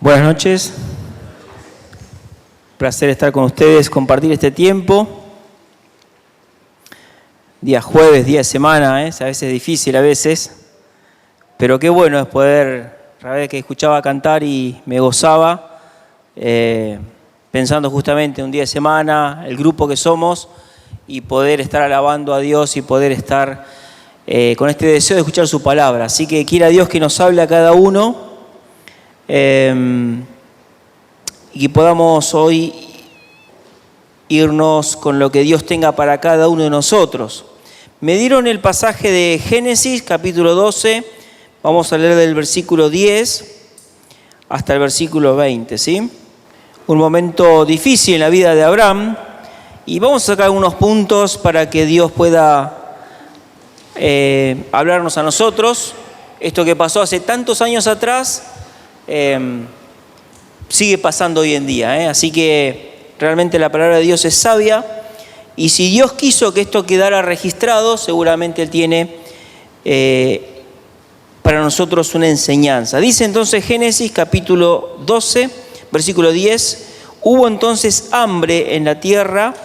Buenas noches. Placer estar con ustedes, compartir este tiempo. Día jueves, día de semana, a veces es difícil, pero qué bueno es poder, la vez que escuchaba cantar y me gozaba, pensando justamente en un día de semana, el grupo que somos, y poder estar alabando a Dios y poder estar con este deseo de escuchar su palabra. Así que quiera Dios que nos hable a cada uno y que podamos hoy irnos con lo que Dios tenga para cada uno de nosotros. Me dieron el pasaje de Génesis, capítulo 12, vamos a leer del versículo 10 hasta el versículo 20, ¿sí? Un momento difícil en la vida de Abraham, y vamos a sacar algunos puntos para que Dios pueda hablarnos a nosotros. Esto que pasó hace tantos años atrás sigue pasando hoy en día, Así que realmente la palabra de Dios es sabia, y si Dios quiso que esto quedara registrado, seguramente Él tiene para nosotros una enseñanza. Dice entonces Génesis capítulo 12, versículo 10, hubo entonces hambre en la tierra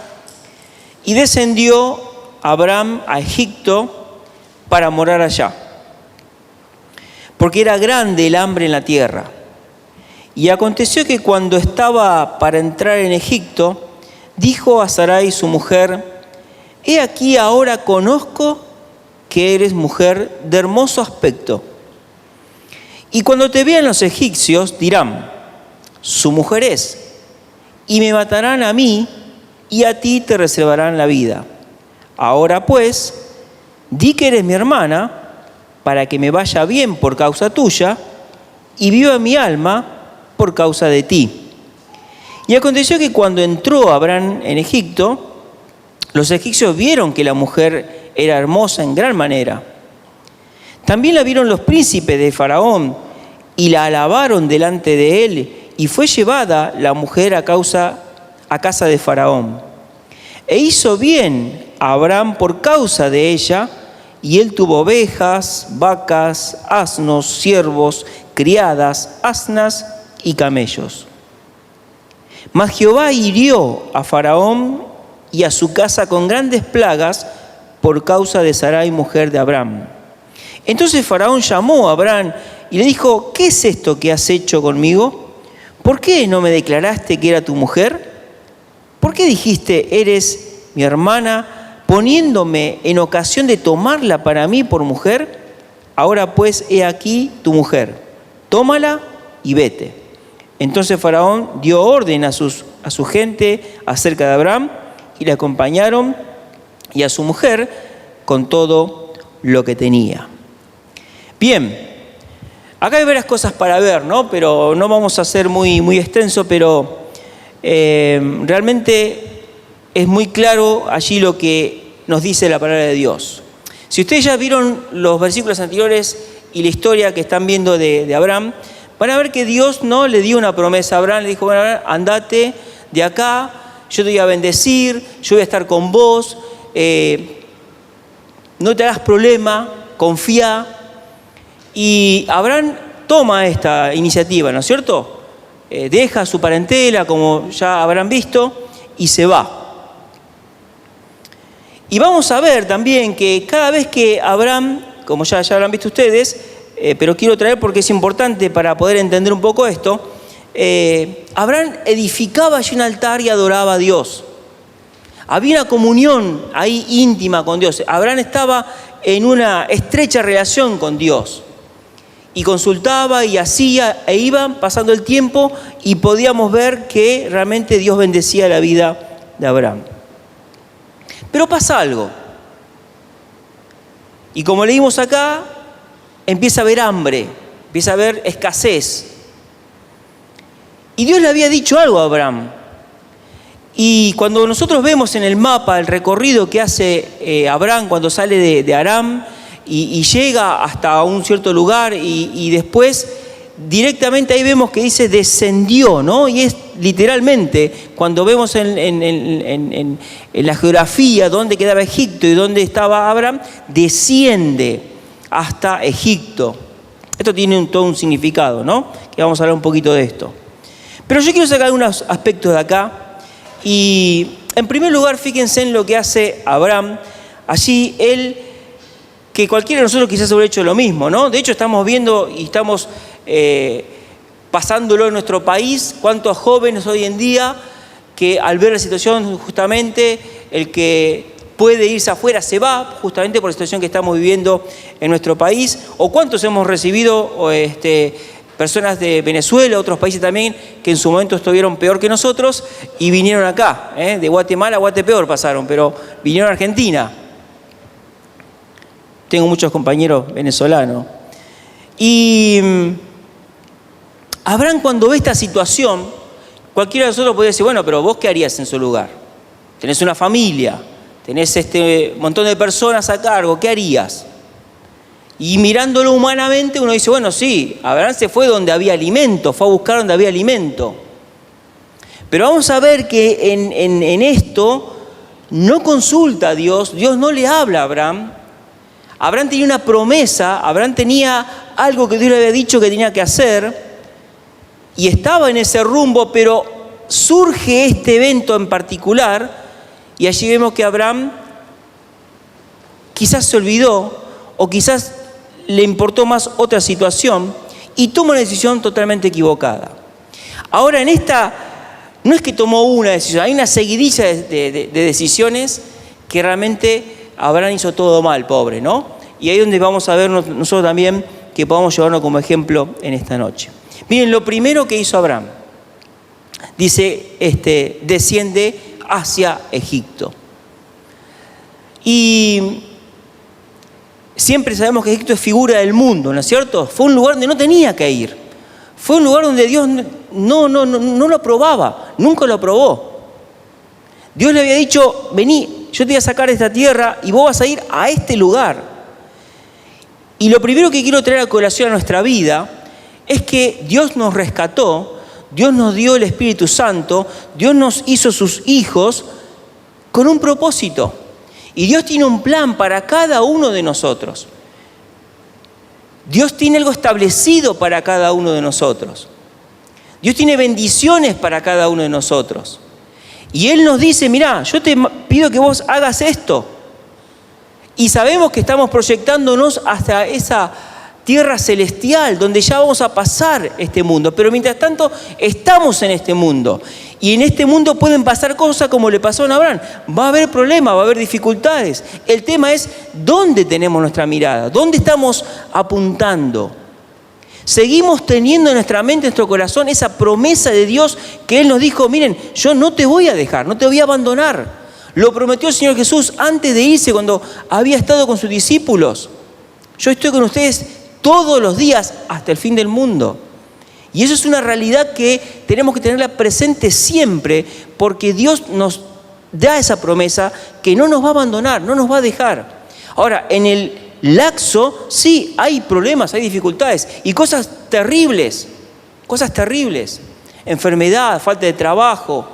y descendió Abraham a Egipto para morar allá, porque era grande el hambre en la tierra. Y aconteció que cuando estaba para entrar en Egipto, dijo a Sarai su mujer: he aquí ahora conozco que eres mujer de hermoso aspecto. Y cuando te vean los egipcios dirán: su mujer es, y me matarán a mí, y a ti te reservarán la vida. Ahora pues, di que eres mi hermana, para que me vaya bien por causa tuya, y viva mi alma por causa de ti. Y aconteció que cuando entró Abraham en Egipto, los egipcios vieron que la mujer era hermosa en gran manera. También la vieron los príncipes de Faraón y la alabaron delante de él, y fue llevada la mujer a casa de Faraón. E hizo bien a Abraham por causa de ella, y él tuvo ovejas, vacas, asnos, siervos, criadas, asnas y camellos. Mas Jehová hirió a Faraón y a su casa con grandes plagas por causa de Sarai, mujer de Abraham. Entonces Faraón llamó a Abraham y le dijo: ¿qué es esto que has hecho conmigo? ¿Por qué no me declaraste que era tu mujer? ¿Por qué dijiste: eres mi hermana, poniéndome en ocasión de tomarla para mí por mujer? Ahora pues, he aquí tu mujer, tómala y vete. Entonces Faraón dio orden a su gente acerca de Abraham, y le acompañaron, y a su mujer con todo lo que tenía. Bien, acá hay varias cosas para ver, ¿no? Pero no vamos a ser muy extenso, pero realmente es muy claro allí lo que nos dice la palabra de Dios. Si ustedes ya vieron los versículos anteriores y la historia que están viendo de Abraham, van a ver que Dios no le dio una promesa a Abraham. Le dijo: bueno, Abraham, andate de acá, yo te voy a bendecir, yo voy a estar con vos, no te hagas problema, confía. Y Abraham toma esta iniciativa, ¿no es cierto? Deja su parentela, como ya habrán visto, y se va. Y vamos a ver también que cada vez que Abraham, como ya habrán visto ustedes, pero quiero traer porque es importante para poder entender un poco esto, Abraham edificaba allí un altar y adoraba a Dios. Había una comunión ahí íntima con Dios. Abraham estaba en una estrecha relación con Dios. Y consultaba y hacía, e iban pasando el tiempo, y podíamos ver que realmente Dios bendecía la vida de Abraham. Pero pasa algo. Y como leímos acá, empieza a haber hambre, empieza a haber escasez. Y Dios le había dicho algo a Abraham. Y cuando nosotros vemos en el mapa el recorrido que hace Abraham cuando sale de Aram y llega hasta un cierto lugar, y después directamente ahí vemos que dice descendió, ¿no? Y es literalmente, cuando vemos en la geografía dónde quedaba Egipto y dónde estaba Abraham, desciende hasta Egipto. Esto tiene todo un significado, ¿no? Que vamos a hablar un poquito de esto. Pero yo quiero sacar algunos aspectos de acá. Y en primer lugar, fíjense en lo que hace Abraham. Allí él, que cualquiera de nosotros quizás hubiera hecho lo mismo, ¿no? De hecho, estamos viendo y estamos pasándolo en nuestro país, cuántos jóvenes hoy en día que al ver la situación justamente, el que puede irse afuera se va, justamente por la situación que estamos viviendo en nuestro país. O cuántos hemos recibido personas de Venezuela, otros países también, que en su momento estuvieron peor que nosotros y vinieron acá, de Guatemala a Guatepeor pasaron, pero vinieron a Argentina. Tengo muchos compañeros venezolanos. Y Abraham, cuando ve esta situación, cualquiera de nosotros podría decir, bueno, pero vos ¿qué harías en su lugar? Tenés una familia, tenés montón de personas a cargo, ¿qué harías? Y mirándolo humanamente uno dice, bueno, sí, Abraham se fue donde había alimento, fue a buscar donde había alimento. Pero vamos a ver que en esto no consulta a Dios, Dios no le habla a Abraham. Abraham tenía una promesa, Abraham tenía algo que Dios le había dicho que tenía que hacer y estaba en ese rumbo, pero surge este evento en particular y allí vemos que Abraham quizás se olvidó o quizás le importó más otra situación y toma una decisión totalmente equivocada. Ahora en esta, no es que tomó una decisión, hay una seguidilla de decisiones que realmente Abraham hizo todo mal, pobre, ¿no? Y ahí es donde vamos a ver nosotros también que podamos llevarnos como ejemplo en esta noche. Miren, lo primero que hizo Abraham, dice, desciende hacia Egipto. Y siempre sabemos que Egipto es figura del mundo, ¿no es cierto? Fue un lugar donde no tenía que ir. Fue un lugar donde Dios no lo aprobaba, nunca lo aprobó. Dios le había dicho, vení, yo te voy a sacar de esta tierra y vos vas a ir a este lugar. Y lo primero que quiero traer a colación a nuestra vida es que Dios nos rescató, Dios nos dio el Espíritu Santo, Dios nos hizo sus hijos con un propósito. Y Dios tiene un plan para cada uno de nosotros. Dios tiene algo establecido para cada uno de nosotros. Dios tiene bendiciones para cada uno de nosotros. Y Él nos dice, mirá, yo te pido que vos hagas esto. Y sabemos que estamos proyectándonos hasta esa tierra celestial, donde ya vamos a pasar este mundo. Pero mientras tanto, estamos en este mundo. Y en este mundo pueden pasar cosas como le pasó a Abraham. Va a haber problemas, va a haber dificultades. El tema es dónde tenemos nuestra mirada, dónde estamos apuntando. Seguimos teniendo en nuestra mente, en nuestro corazón, esa promesa de Dios que Él nos dijo, miren, yo no te voy a dejar, no te voy a abandonar. Lo prometió el Señor Jesús antes de irse cuando había estado con sus discípulos. Yo estoy con ustedes todos los días hasta el fin del mundo. Y eso es una realidad que tenemos que tenerla presente siempre, porque Dios nos da esa promesa que no nos va a abandonar, no nos va a dejar. Ahora, en el lapso, sí, hay problemas, hay dificultades y cosas terribles. Enfermedad, falta de trabajo,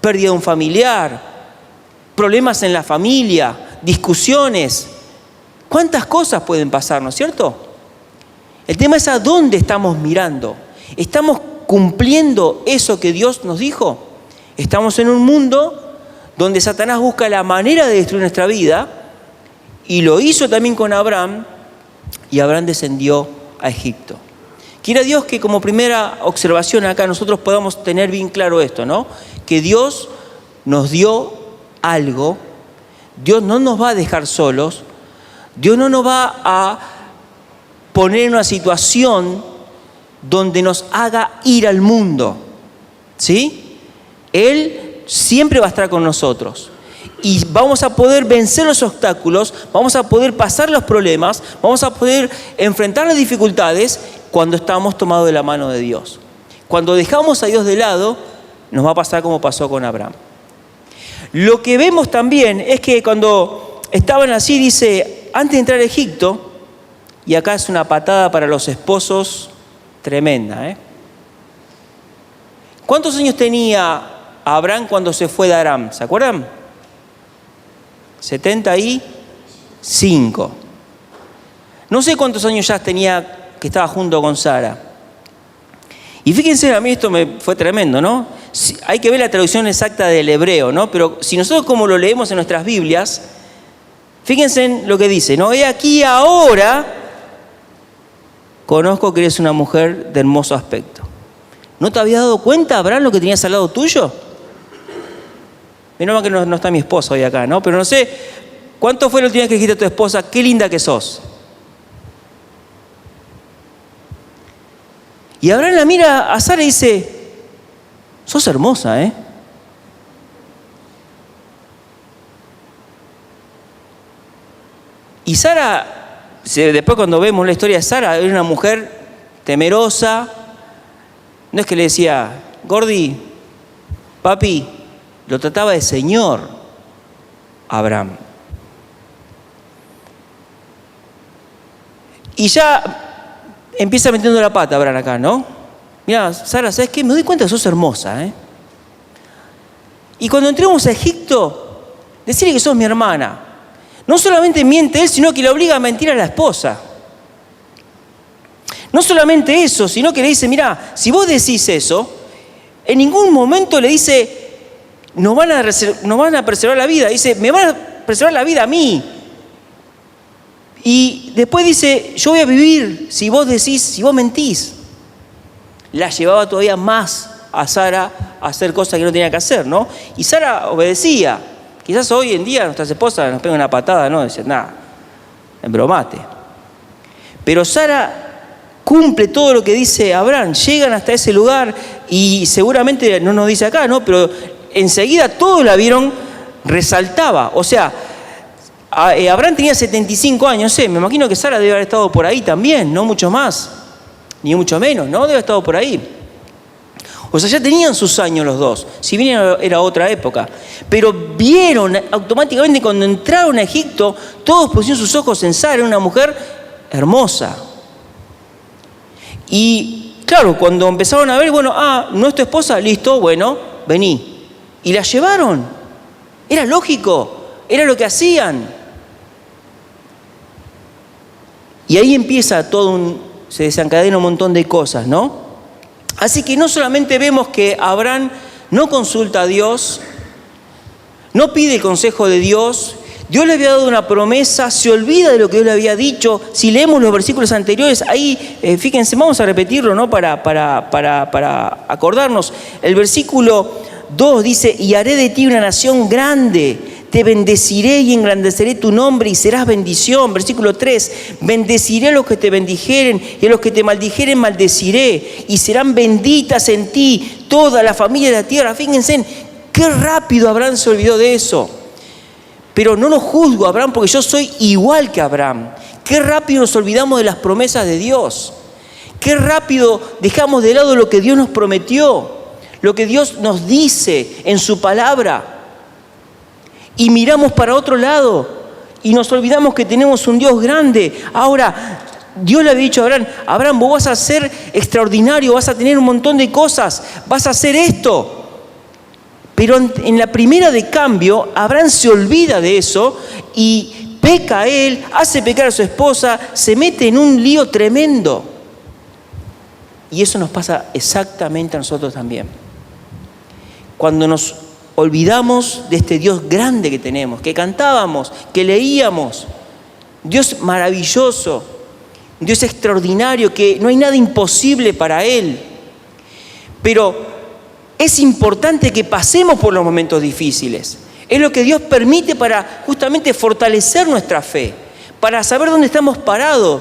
pérdida de un familiar, problemas en la familia, discusiones. ¿Cuántas cosas pueden pasar, no es cierto? El tema es a dónde estamos mirando. ¿Estamos cumpliendo eso que Dios nos dijo? Estamos en un mundo donde Satanás busca la manera de destruir nuestra vida y lo hizo también con Abraham y Abraham descendió a Egipto. Quiera Dios que como primera observación acá nosotros podamos tener bien claro esto, ¿no? Que Dios nos dio algo, Dios no nos va a dejar solos, Dios no nos va a poner en una situación donde nos haga ir al mundo, ¿sí? Él siempre va a estar con nosotros y vamos a poder vencer los obstáculos, vamos a poder pasar los problemas, vamos a poder enfrentar las dificultades cuando estamos tomados de la mano de Dios. Cuando dejamos a Dios de lado, nos va a pasar como pasó con Abraham. Lo que vemos también es que cuando estaban así, dice, antes de entrar a Egipto, y acá es una patada para los esposos tremenda, ¿Cuántos años tenía Abraham cuando se fue de Aram? ¿Se acuerdan? 75. No sé cuántos años ya tenía que estaba junto con Sara. Y fíjense, a mí esto me fue tremendo, ¿no? Hay que ver la traducción exacta del hebreo, ¿no? Pero si nosotros como lo leemos en nuestras Biblias, fíjense en lo que dice, ¿no? He aquí ahora conozco que eres una mujer de hermoso aspecto. ¿No te habías dado cuenta, Abraham, lo que tenías al lado tuyo? Menos mal que no está mi esposa hoy acá, ¿no? Pero no sé, ¿cuánto fue lo que dijiste a tu esposa? Qué linda que sos. Y Abraham la mira a Sara y dice, sos hermosa, ¿eh? Y Sara, después cuando vemos la historia de Sara, era una mujer temerosa. No es que le decía, Gordi, papi, lo trataba de señor a Abraham. Y ya empieza metiendo la pata Abraham acá, ¿no? Mira, Sara, ¿sabes qué? Me doy cuenta que sos hermosa, ¿eh? Y cuando entremos a Egipto, decirle que sos mi hermana. No solamente miente él, sino que le obliga a mentir a la esposa. No solamente eso, sino que le dice, mira, si vos decís eso, en ningún momento le dice, nos van a preservar la vida. Dice, me van a preservar la vida a mí. Y después dice, yo voy a vivir si vos decís, si vos mentís. La llevaba todavía más a Sara a hacer cosas que no tenía que hacer, ¿no? Y Sara obedecía. Quizás hoy en día nuestras esposas nos pegan una patada, ¿no? Dicen, nada, embromate. Pero Sara cumple todo lo que dice Abraham. Llegan hasta ese lugar y seguramente, no nos dice acá, ¿no? Pero enseguida todos la vieron, resaltaba. O sea, Abraham tenía 75 años, me imagino que Sara debe haber estado por ahí también, no mucho más, ni mucho menos, ¿no? Debe haber estado por ahí. O sea, ya tenían sus años los dos, si bien era otra época. Pero vieron automáticamente cuando entraron a Egipto, todos pusieron sus ojos en Sara, una mujer hermosa. Y claro, cuando empezaron a ver, bueno, no es tu esposa, listo, bueno, vení. Y la llevaron. Era lógico, era lo que hacían. Y ahí empieza se desencadena un montón de cosas, ¿no? Así que no solamente vemos que Abraham no consulta a Dios, no pide el consejo de Dios, Dios le había dado una promesa, se olvida de lo que Dios le había dicho. Si leemos los versículos anteriores, ahí, fíjense, vamos a repetirlo, ¿no? Para acordarnos. El versículo 2 dice, y haré de ti una nación grande, te bendeciré y engrandeceré tu nombre y serás bendición. Versículo 3, bendeciré a los que te bendijeren y a los que te maldijeren maldeciré y serán benditas en ti toda la familia de la tierra. Fíjense, qué rápido Abraham se olvidó de eso. Pero no lo juzgo a Abraham porque yo soy igual que Abraham. Qué rápido nos olvidamos de las promesas de Dios. Qué rápido dejamos de lado lo que Dios nos prometió, lo que Dios nos dice en su palabra. Y miramos para otro lado y nos olvidamos que tenemos un Dios grande. Ahora, Dios le había dicho a Abraham, Abraham, vos vas a ser extraordinario, vas a tener un montón de cosas, vas a hacer esto. Pero en la primera de cambio, Abraham se olvida de eso y peca a él, hace pecar a su esposa, se mete en un lío tremendo. Y eso nos pasa exactamente a nosotros también. Cuando nos olvidamos de este Dios grande que tenemos, que cantábamos, que leíamos, Dios maravilloso, Dios extraordinario, que no hay nada imposible para Él. Pero es importante que pasemos por los momentos difíciles. Es lo que Dios permite para justamente fortalecer nuestra fe, para saber dónde estamos parados,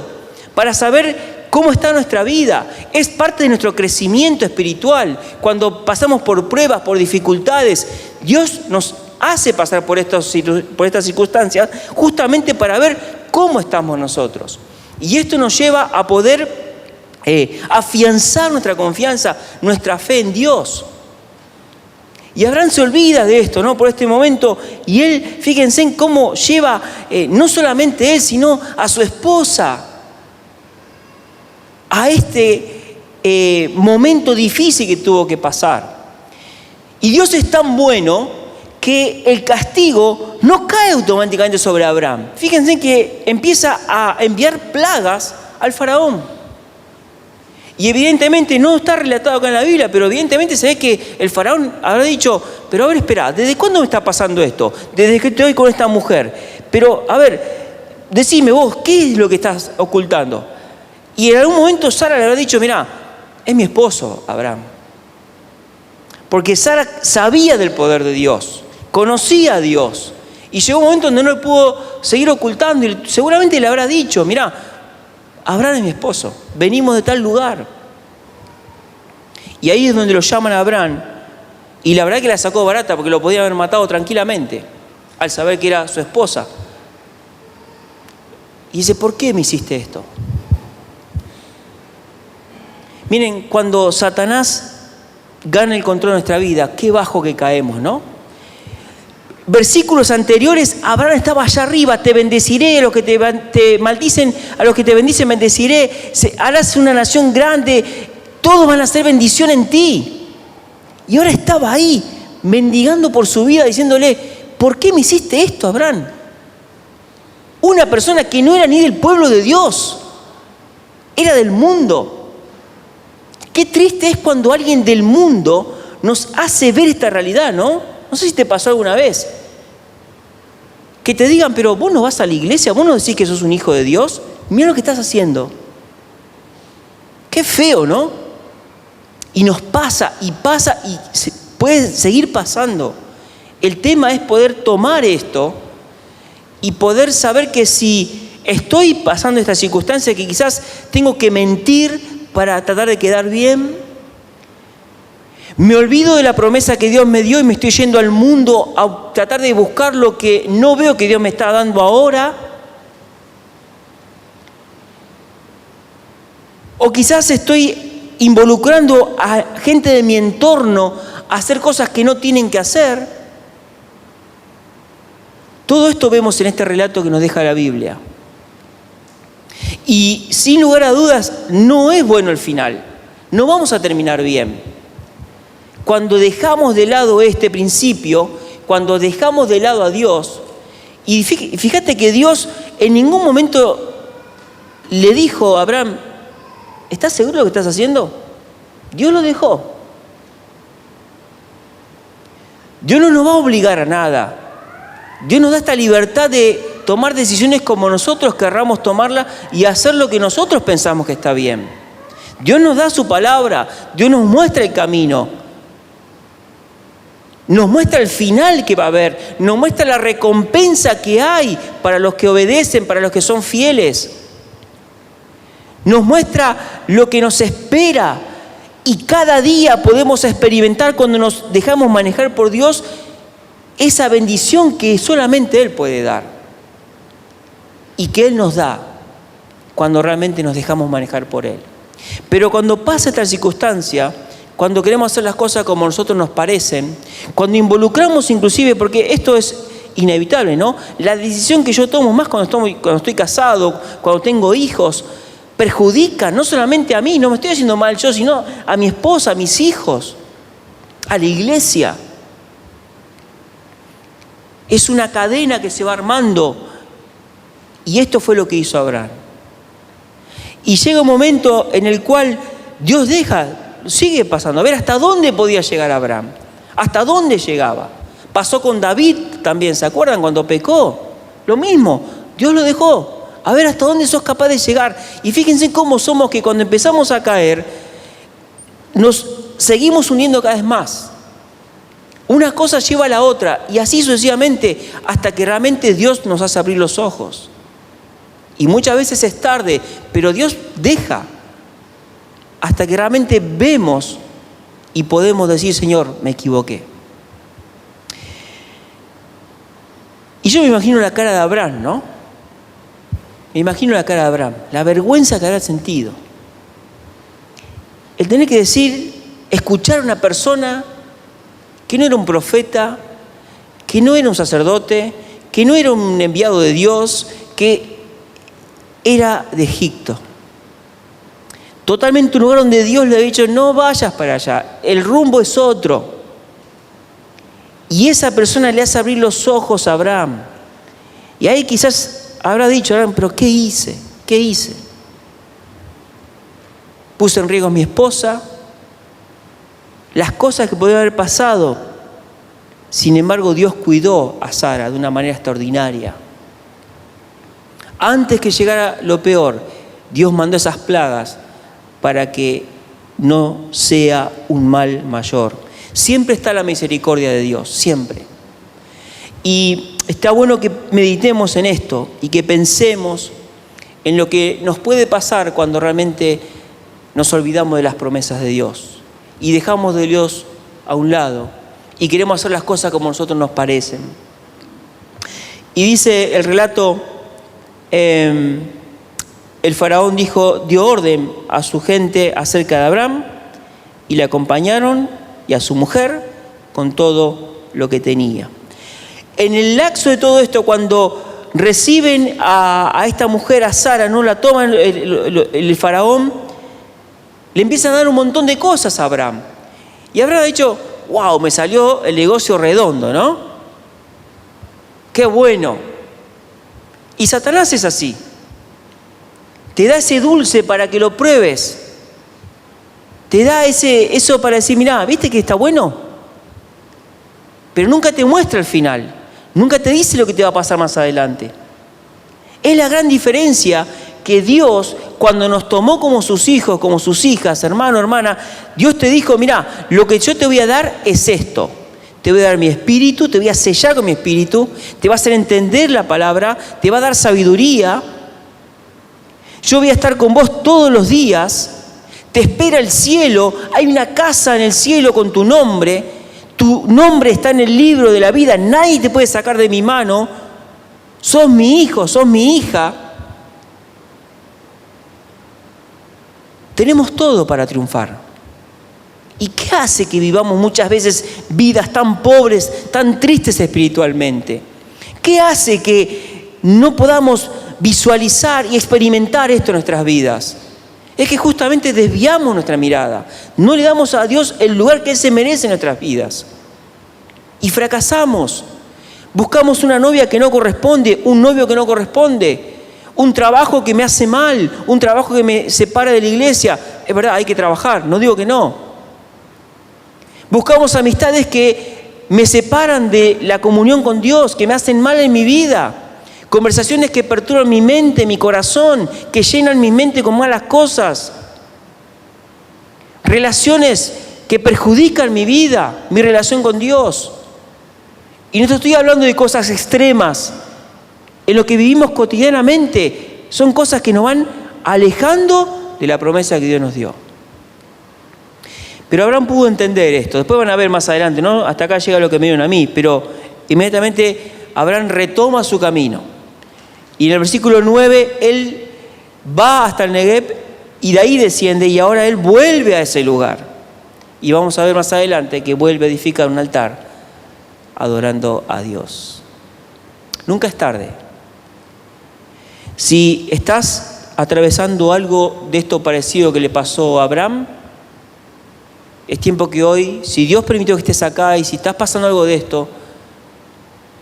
para saber cómo está nuestra vida. Es parte de nuestro crecimiento espiritual. Cuando pasamos por pruebas, por dificultades, Dios nos hace pasar por estas circunstancias justamente para ver cómo estamos nosotros. Y esto nos lleva a poder afianzar nuestra confianza, nuestra fe en Dios. Y Abraham se olvida de esto, ¿no? Por este momento. Y él, fíjense en cómo lleva, no solamente él, sino a su esposa, a este momento difícil que tuvo que pasar. Y Dios es tan bueno que el castigo no cae automáticamente sobre Abraham. Fíjense que empieza a enviar plagas al faraón. Y evidentemente no está relatado acá en la Biblia, pero evidentemente se ve que el faraón habrá dicho, pero a ver, espera, ¿desde cuándo me está pasando esto? Desde que estoy con esta mujer. Pero, a ver, decime vos, ¿qué es lo que estás ocultando? Y en algún momento Sara le habrá dicho, mirá, es mi esposo, Abraham. Porque Sara sabía del poder de Dios, conocía a Dios. Y llegó un momento donde no le pudo seguir ocultando y seguramente le habrá dicho, mirá, Abraham es mi esposo, venimos de tal lugar. Y ahí es donde lo llaman a Abraham. Y la verdad que la sacó barata porque lo podían haber matado tranquilamente al saber que era su esposa. Y dice, ¿por qué me hiciste esto? Miren, cuando Satanás gana el control de nuestra vida, qué bajo que caemos, ¿no? Versículos anteriores, Abraham estaba allá arriba, te bendeciré, a los que te maldicen, a los que te bendicen bendeciré, harás una nación grande, todos van a hacer bendición en ti. Y ahora estaba ahí, mendigando por su vida, diciéndole, ¿por qué me hiciste esto, Abraham? Una persona que no era ni del pueblo de Dios, era del mundo. Qué triste es cuando alguien del mundo nos hace ver esta realidad, ¿no? No sé si te pasó alguna vez. Que te digan, pero vos no vas a la iglesia, vos no decís que sos un hijo de Dios. Mira lo que estás haciendo. Qué feo, ¿no? Y nos pasa y puede seguir pasando. El tema es poder tomar esto y poder saber que si estoy pasando esta circunstancia, que quizás tengo que mentir para tratar de quedar bien, me olvido de la promesa que Dios me dio y me estoy yendo al mundo a tratar de buscar lo que no veo que Dios me está dando ahora. O quizás estoy involucrando a gente de mi entorno a hacer cosas que no tienen que hacer. Todo esto vemos en este relato que nos deja la Biblia. Y sin lugar a dudas, no es bueno el final. No vamos a terminar bien. Cuando dejamos de lado este principio, cuando dejamos de lado a Dios, y fíjate que Dios en ningún momento le dijo a Abraham, ¿estás seguro de lo que estás haciendo? Dios lo dejó. Dios no nos va a obligar a nada. Dios nos da esta libertad de tomar decisiones como nosotros querramos tomarla y hacer lo que nosotros pensamos que está bien. Dios nos da su palabra, Dios nos muestra el camino. Nos muestra el final que va a haber, nos muestra la recompensa que hay para los que obedecen, para los que son fieles. Nos muestra lo que nos espera y cada día podemos experimentar cuando nos dejamos manejar por Dios esa bendición que solamente Él puede dar y que Él nos da cuando realmente nos dejamos manejar por Él. Pero cuando pasa esta circunstancia, cuando queremos hacer las cosas como a nosotros nos parecen, cuando involucramos inclusive, porque esto es inevitable, ¿no? La decisión que yo tomo, más cuando estoy casado, cuando tengo hijos, perjudica no solamente a mí, no me estoy haciendo mal yo, sino a mi esposa, a mis hijos, a la iglesia. Es una cadena que se va armando y esto fue lo que hizo Abraham. Y llega un momento en el cual Dios sigue pasando. A ver, ¿hasta dónde podía llegar Abraham? ¿Hasta dónde llegaba? Pasó con David también, ¿se acuerdan? Cuando pecó. Lo mismo, Dios lo dejó. A ver, ¿hasta dónde sos capaz de llegar? Y fíjense cómo somos que cuando empezamos a caer, nos seguimos uniendo cada vez más. Una cosa lleva a la otra y así sucesivamente hasta que realmente Dios nos hace abrir los ojos. Y muchas veces es tarde, pero Dios deja hasta que realmente vemos y podemos decir, Señor, me equivoqué. Y yo me imagino la cara de Abraham, ¿no? Me imagino la cara de Abraham, la vergüenza que habrá sentido. El tener que escuchar a una persona que no era un profeta, que no era un sacerdote, que no era un enviado de Dios, que era de Egipto. Totalmente un lugar donde Dios le ha dicho, no vayas para allá, el rumbo es otro. Y esa persona le hace abrir los ojos a Abraham. Y ahí quizás habrá dicho Abraham, pero ¿qué hice? ¿Qué hice? puse en riesgo a mi esposa, las cosas que podían haber pasado. Sin embargo, Dios cuidó a Sara de una manera extraordinaria. Antes que llegara lo peor, Dios mandó esas plagas para que no sea un mal mayor. Siempre está la misericordia de Dios, siempre. Y está bueno que meditemos en esto y que pensemos en lo que nos puede pasar cuando realmente nos olvidamos de las promesas de Dios y dejamos de Dios a un lado y queremos hacer las cosas como a nosotros nos parecen. Y dice el relato, el faraón dio orden a su gente acerca de Abraham y le acompañaron y a su mujer con todo lo que tenía. En el lapso de todo esto, cuando reciben a esta mujer, a Sara, no la toman el faraón, le empiezan a dar un montón de cosas a Abraham. Y Abraham ha dicho, wow, me salió el negocio redondo, ¿no? Qué bueno. Y Satanás es así. Te da ese dulce para que lo pruebes. Te da eso para decir, mirá, ¿viste que está bueno? Pero nunca te muestra el final. Nunca te dice lo que te va a pasar más adelante. Es la gran diferencia que Dios, cuando nos tomó como sus hijos, como sus hijas, hermano, hermana, Dios te dijo, mirá, lo que yo te voy a dar es esto. Te voy a dar mi espíritu, te voy a sellar con mi espíritu, te va a hacer entender la palabra, te va a dar sabiduría. Yo voy a estar con vos todos los días. Te espera el cielo, hay una casa en el cielo con tu nombre está en el libro de la vida, nadie te puede sacar de mi mano, sos mi hijo, sos mi hija. Tenemos todo para triunfar. ¿Y qué hace que vivamos muchas veces vidas tan pobres, tan tristes espiritualmente? ¿Qué hace que no podamos visualizar y experimentar esto en nuestras vidas? Es que justamente desviamos nuestra mirada. No le damos a Dios el lugar que Él se merece en nuestras vidas. Y fracasamos. Buscamos una novia que no corresponde, un novio que no corresponde, un trabajo que me hace mal, un trabajo que me separa de la iglesia. Es verdad, hay que trabajar, no digo que no. Buscamos amistades que me separan de la comunión con Dios, que me hacen mal en mi vida. Conversaciones que perturban mi mente, mi corazón, que llenan mi mente con malas cosas. Relaciones que perjudican mi vida, mi relación con Dios. Y no te estoy hablando de cosas extremas. En lo que vivimos cotidianamente son cosas que nos van alejando de la promesa que Dios nos dio. Pero Abraham pudo entender esto. Después van a ver más adelante, ¿no? Hasta acá llega lo que me dieron a mí. Pero inmediatamente Abraham retoma su camino. Y en el versículo 9, él va hasta el Negev y de ahí desciende y ahora él vuelve a ese lugar. Y vamos a ver más adelante que vuelve a edificar un altar adorando a Dios. Nunca es tarde. Si estás atravesando algo de esto parecido que le pasó a Abraham, es tiempo que hoy, si Dios permitió que estés acá y si estás pasando algo de esto,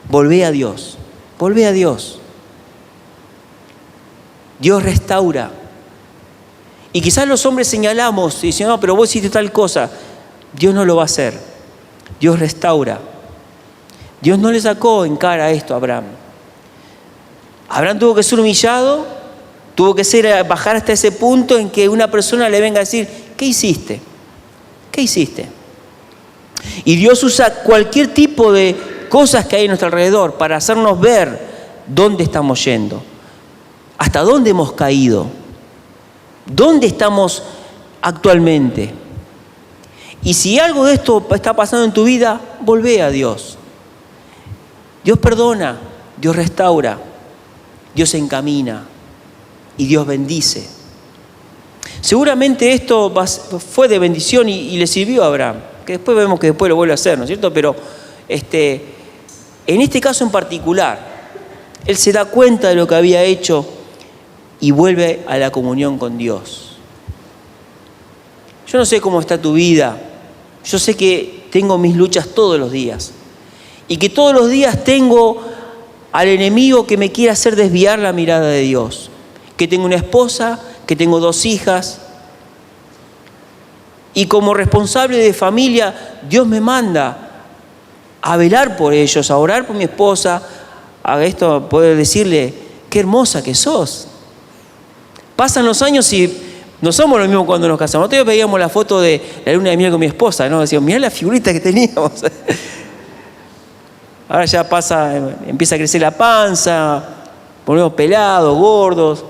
volvé a Dios. Volvé a Dios. Dios restaura. Y quizás los hombres señalamos y dicen, no, pero vos hiciste tal cosa. Dios no lo va a hacer. Dios restaura. Dios no le sacó en cara esto a Abraham. Abraham tuvo que ser humillado, tuvo que bajar hasta ese punto en que una persona le venga a decir, ¿qué hiciste? ¿Qué hiciste? Y Dios usa cualquier tipo de cosas que hay a nuestro alrededor para hacernos ver dónde estamos yendo. ¿Hasta dónde hemos caído? ¿Dónde estamos actualmente? Y si algo de esto está pasando en tu vida, volvé a Dios. Dios perdona, Dios restaura, Dios encamina y Dios bendice. Seguramente esto fue de bendición y le sirvió a Abraham, que después vemos que después lo vuelve a hacer, ¿no es cierto? Pero en este caso en particular, él se da cuenta de lo que había hecho y vuelve a la comunión con Dios. Yo no sé cómo está tu vida. Yo sé que tengo mis luchas todos los días. Y que todos los días tengo al enemigo que me quiere hacer desviar la mirada de Dios. Que tengo una esposa, que tengo 2 hijas, Y como responsable de familia, Dios me manda a velar por ellos, a orar por mi esposa, a esto poder decirle, qué hermosa que sos. Pasan los años y no somos lo mismo cuando nos casamos. Nosotros veíamos la foto de la luna de miel con mi esposa, ¿no? Decíamos, mirá la figurita que teníamos. Ahora ya pasa, empieza a crecer la panza, volvemos pelados, gordos.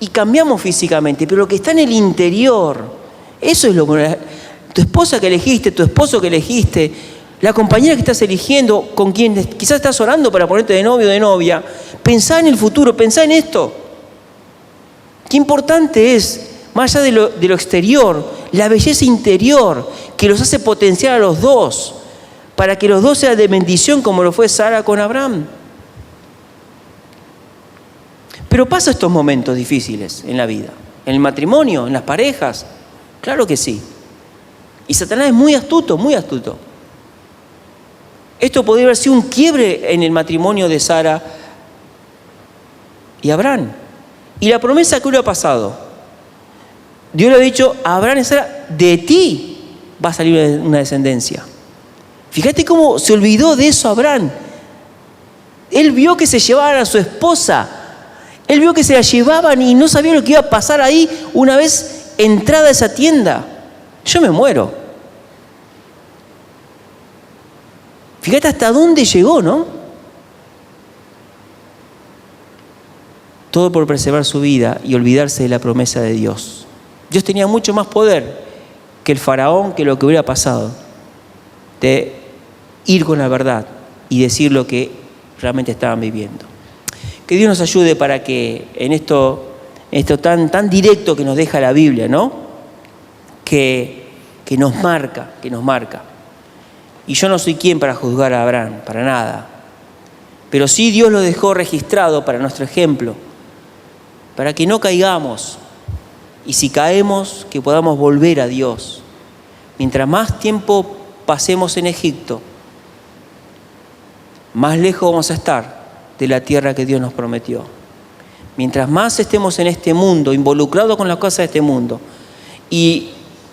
Y cambiamos físicamente, pero lo que está en el interior, eso es lo que... Tu esposa que elegiste, tu esposo que elegiste, la compañera que estás eligiendo, con quien quizás estás orando para ponerte de novio o de novia, pensá en el futuro, pensá en esto. Qué importante es, más allá de lo exterior, la belleza interior que los hace potenciar a los dos, para que los dos sean de bendición como lo fue Sara con Abraham. Pero pasa estos momentos difíciles en la vida, en el matrimonio, en las parejas, claro que sí. Y Satanás es muy astuto, muy astuto. Esto podría haber sido un quiebre en el matrimonio de Sara y Abraham. Y la promesa que hubiera pasado, Dios le ha dicho a Abraham y Sara, de ti va a salir una descendencia. Fíjate cómo se olvidó de eso Abraham. Él vio que se llevaban a su esposa. Él vio que se la llevaban y no sabía lo que iba a pasar ahí una vez entrada a esa tienda. Yo me muero. Fíjate hasta dónde llegó, ¿no? Todo por preservar su vida y olvidarse de la promesa de Dios. Dios tenía mucho más poder que el faraón, que lo que hubiera pasado, de ir con la verdad y decir lo que realmente estaban viviendo. Que Dios nos ayude para que en esto tan directo que nos deja la Biblia, ¿no? Que nos marca. Y yo no soy quien para juzgar a Abraham, para nada. Pero sí Dios lo dejó registrado para nuestro ejemplo, para que no caigamos. Y si caemos, que podamos volver a Dios. Mientras más tiempo pasemos en Egipto, más lejos vamos a estar de la tierra que Dios nos prometió. Mientras más estemos en este mundo, involucrados con las cosas de este mundo. Y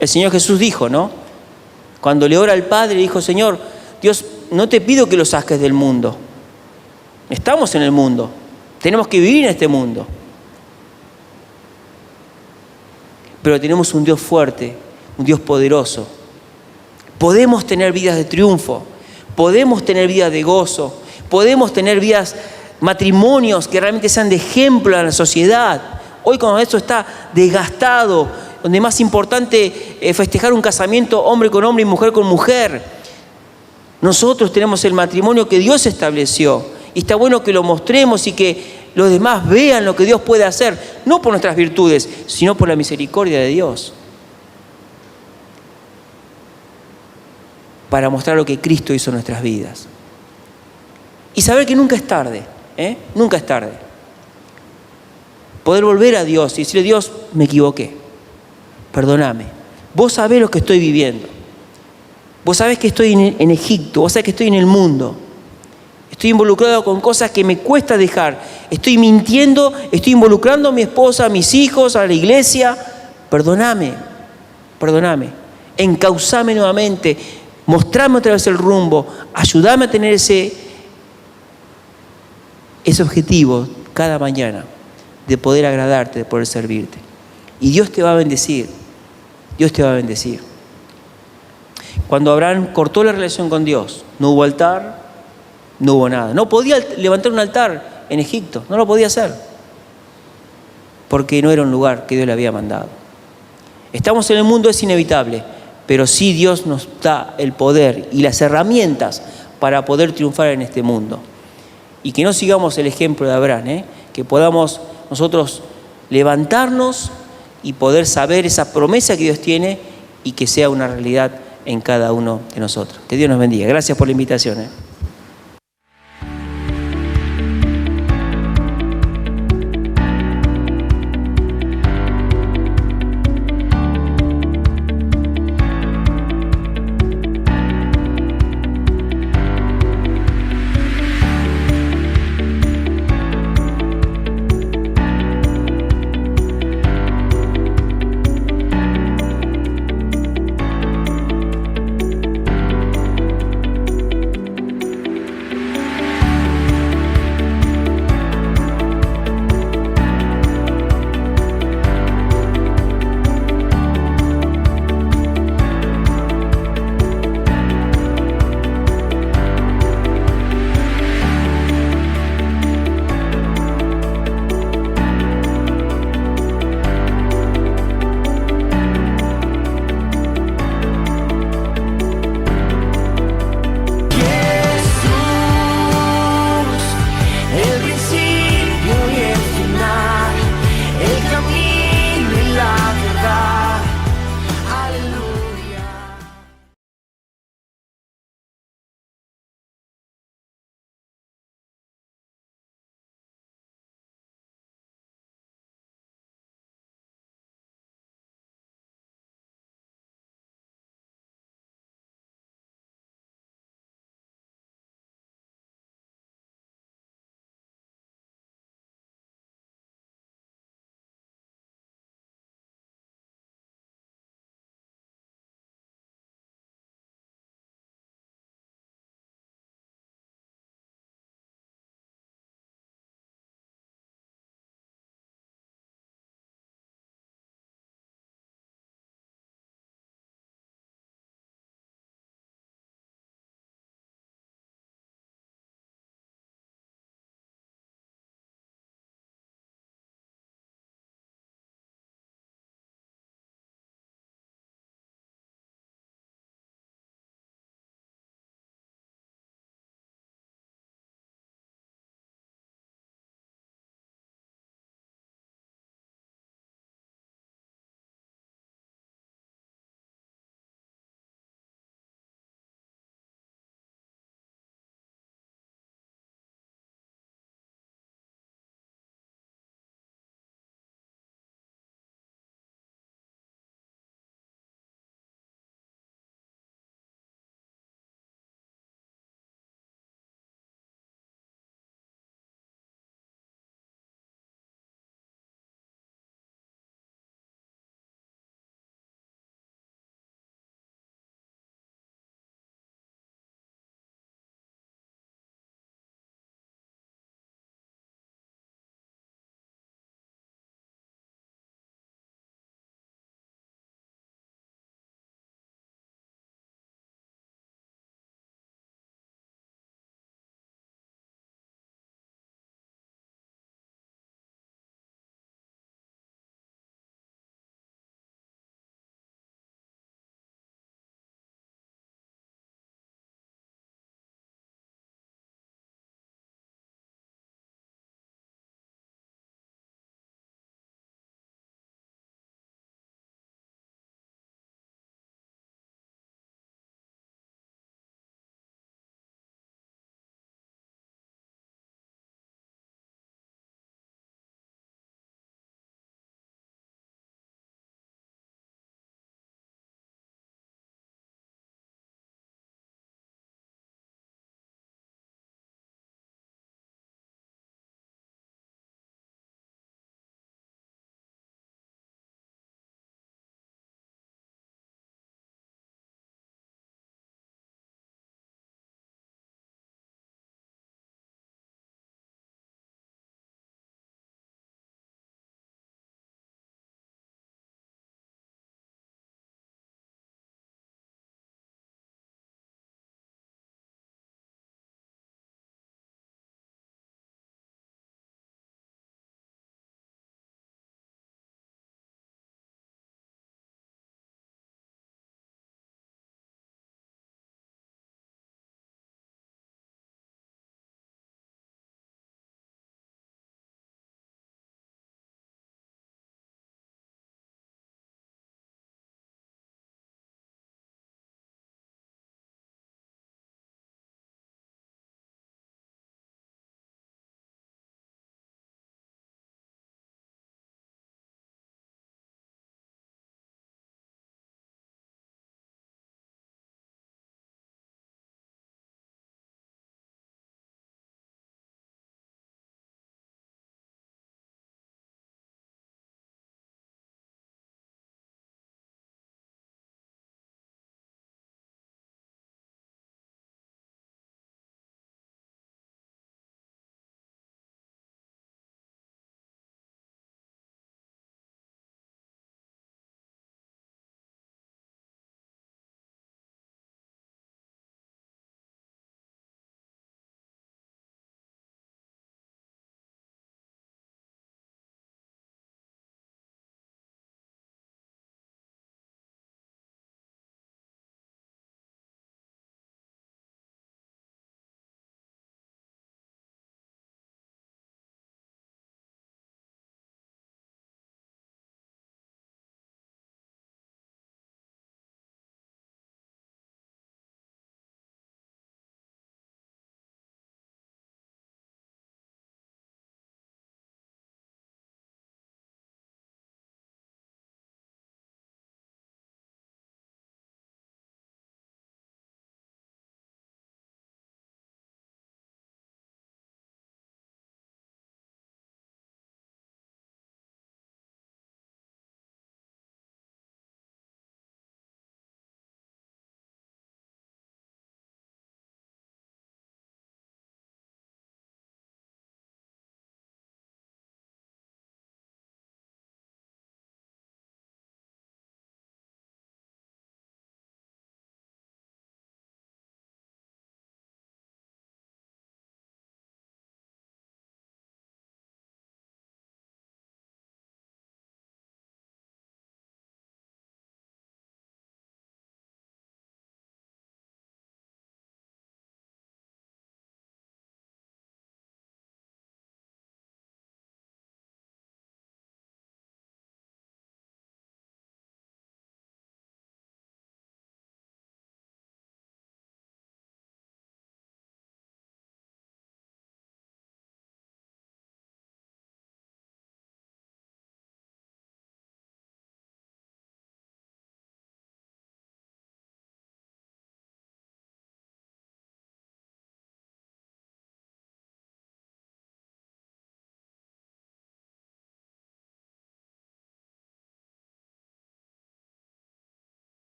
el Señor Jesús dijo, ¿no? Cuando le ora al Padre, dijo, Señor, Dios, no te pido que lo saques del mundo. Estamos en el mundo. Tenemos que vivir en este mundo. Pero tenemos un Dios fuerte, un Dios poderoso. Podemos tener vidas de triunfo. Podemos tener vidas de gozo. Podemos tener vidas, matrimonios que realmente sean de ejemplo a la sociedad. Hoy cuando esto está desgastado, donde es más importante festejar un casamiento hombre con hombre y mujer con mujer. Nosotros tenemos el matrimonio que Dios estableció. Y está bueno que lo mostremos y que los demás vean lo que Dios puede hacer. No por nuestras virtudes, sino por la misericordia de Dios. Para mostrar lo que Cristo hizo en nuestras vidas. Y saber que nunca es tarde, nunca es tarde. Poder volver a Dios y decirle, Dios, me equivoqué, perdóname. Vos sabés lo que estoy viviendo. Vos sabés que estoy en Egipto, vos sabés que estoy en el mundo. Estoy involucrado con cosas que me cuesta dejar. Estoy mintiendo, estoy involucrando a mi esposa, a mis hijos, a la iglesia. Perdóname. Encauzame nuevamente. Mostrame otra vez el rumbo. Ayúdame a tener ese objetivo cada mañana de poder agradarte, de poder servirte. Y Dios te va a bendecir. Dios te va a bendecir. Cuando Abraham cortó la relación con Dios, no hubo altar, no hubo nada. No podía levantar un altar en Egipto, no lo podía hacer. Porque no era un lugar que Dios le había mandado. Estamos en el mundo, es inevitable, pero sí Dios nos da el poder y las herramientas para poder triunfar en este mundo. Y que no sigamos el ejemplo de Abraham, que podamos nosotros levantarnos y poder saber esa promesa que Dios tiene y que sea una realidad en cada uno de nosotros. Que Dios nos bendiga. Gracias por la invitación.